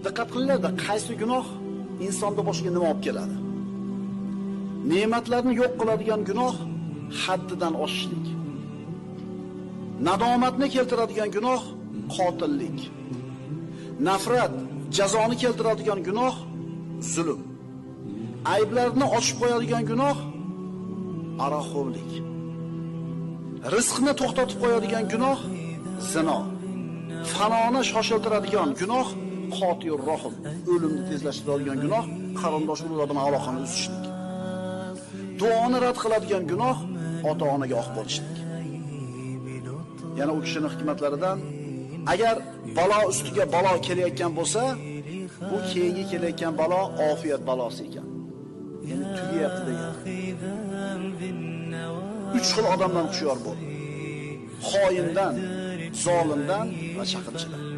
Diqqat qilinglar, qaysi gunoh insonda boshiga nima olib keladi? Ne'matlarni yo'q qiladigan gunoh haddidan oshishlik. Nadomatni keltiradigan gunoh qotillik. Nafrat, jazoni keltiradigan gunoh zulm. Ayblarni ochib qo'yadigan gunoh aroqxo'rlik. Rizqni to'xtatib qo'yadigan gunoh zino. Fanoni shoshiltiradigan gunoh qotir rohim. O'limni tezlashtiradigan gunoh qarindosh urug'lar bilan aloqani uzishlik. Duoni rad qiladigan gunoh ota-onaga oq bo'lishlik. Yana u kishining hikmatlaridan agar balo ustiga balo kelayotgan bo'lsa, bu keyingi kelayotgan balo ofiyat balosi ekan. Ya'ni tugayapti degan. 3 xil odamdan hushyor bo'l. Xoindan, zolimdan va chaqimchidan.